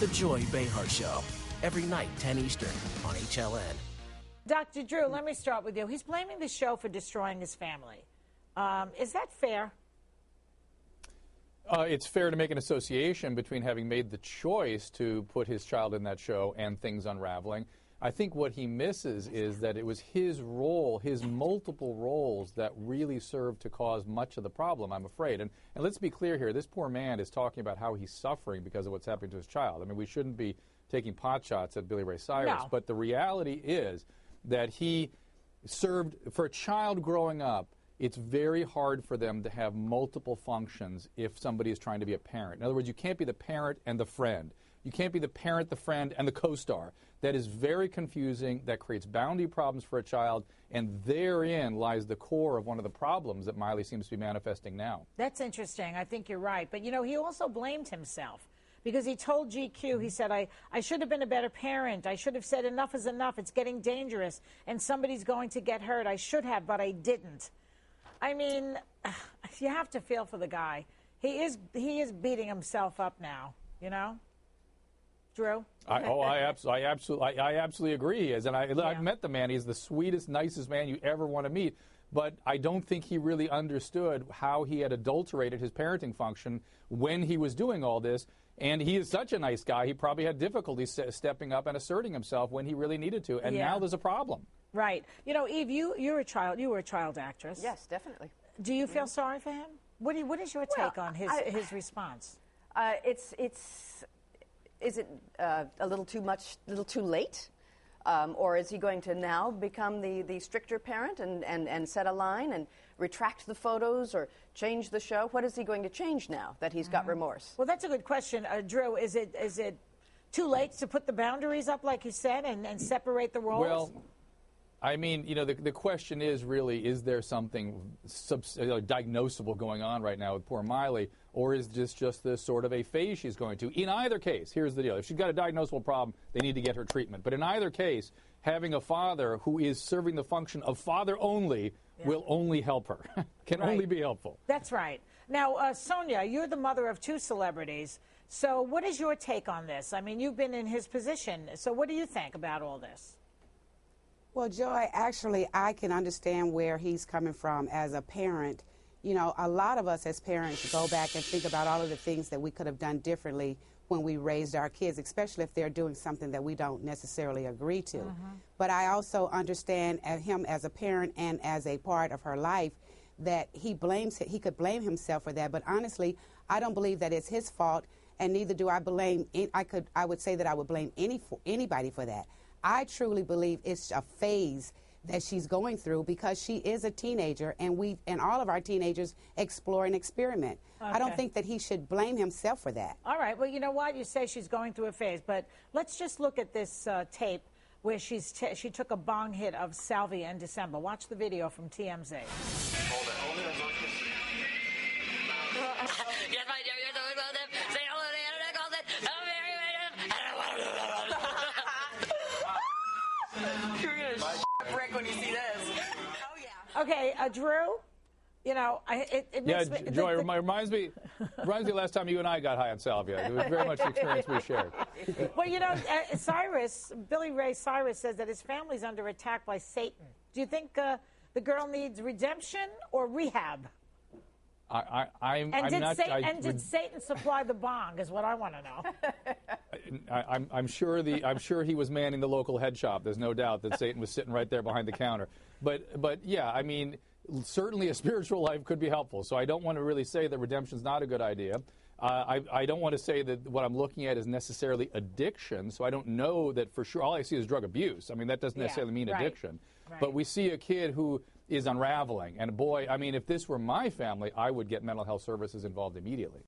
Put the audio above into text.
The Joy Behar Show, every night, 10 Eastern, on HLN. Dr. Drew, let me start with you. He's blaming the show for destroying his family. Is that fair? It's fair to make an association between having made the choice to put his child in that show and things unraveling. I think what he misses is that it was his role, his multiple roles, that really served to cause much of the problem, I'm afraid. And let's be clear here, this poor man is talking about how he's suffering because of what's happening to his child. I mean, we shouldn't be taking pot shots at Billy Ray Cyrus, no. But the reality is that he served, for a child growing up, it's very hard for them to have multiple functions if somebody is trying to be a parent. In other words, you can't be the parent and the friend. You can't be the parent, the friend, and the co-star. That is very confusing. That creates boundary problems for a child, and therein lies the core of one of the problems that Miley seems to be manifesting now. That's interesting. I think you're right. But, you know, he also blamed himself because he told GQ, he said, I should have been a better parent. I should have said enough is enough. It's getting dangerous, and somebody's going to get hurt. I should have, but I didn't. I mean, you have to feel for the guy. He is beating himself up now, you know? Drew? I absolutely agree he is. And I've met the man. He's the sweetest, nicest man you ever want to meet. But I don't think he really understood how he had adulterated his parenting function when he was doing all this. And he is such a nice guy, he probably had difficulty stepping up and asserting himself when he really needed to. And now there's a problem. Right. You know, Eve, you were a child actress. Yes, definitely. Do you feel sorry for him? What is your take on his response? Is it a little too much, a little too late? Or is he going to now become the stricter parent and set a line and retract the photos or change the show? What is he going to change now that he's got remorse? Well, that's a good question. Drew, is it too late to put the boundaries up, like you said, and separate the roles? Well, I mean, you know, the question is really, is there something diagnosable going on right now with poor Miley, or is this just this sort of a phase she's going to? In either case, here's the deal. If she's got a diagnosable problem, they need to get her treatment. But in either case, having a father who is serving the function of father only will only help her, can only be helpful. That's right. Now, Sonia, you're the mother of two celebrities. So what is your take on this? I mean, you've been in his position. So what do you think about all this? Well, Joy, actually, I can understand where he's coming from as a parent. You know, a lot of us as parents go back and think about all of the things that we could have done differently when we raised our kids, especially if they're doing something that we don't necessarily agree to. But I also understand him as a parent and as a part of her life that he could blame himself for that. But honestly, I don't believe that it's his fault, and neither do I blame. I would say that I would blame anybody for that. I truly believe it's a phase that she's going through because she is a teenager, and all of our teenagers explore and experiment. I don't think that he should blame himself for that. All right. Well, you know what? You say she's going through a phase, but let's just look at this tape where she took a bong hit of salvia in December. Watch the video from TMZ. Hold it. Yes, my dear, you're so well done. Say hello to the internet, call it. Oh, very well. You're going to brick when you see this. Oh, yeah. Okay, Drew, you know, it makes me... Joy, reminds me last time you and I got high on salvia. It was very much the experience we shared. Well, you know, Billy Ray Cyrus says that his family's under attack by Satan. Do you think the girl needs redemption or rehab? Did Satan supply the bong? Is what I want to know. I'm sure he was manning the local head shop. There's no doubt that Satan was sitting right there behind the counter. But yeah, I mean, certainly a spiritual life could be helpful. So I don't want to really say that redemption's not a good idea. I don't want to say that what I'm looking at is necessarily addiction. So I don't know that for sure. All I see is drug abuse. I mean, that doesn't necessarily mean addiction. Right. But we see a kid who is unraveling. And boy, I mean, if this were my family, I would get mental health services involved immediately.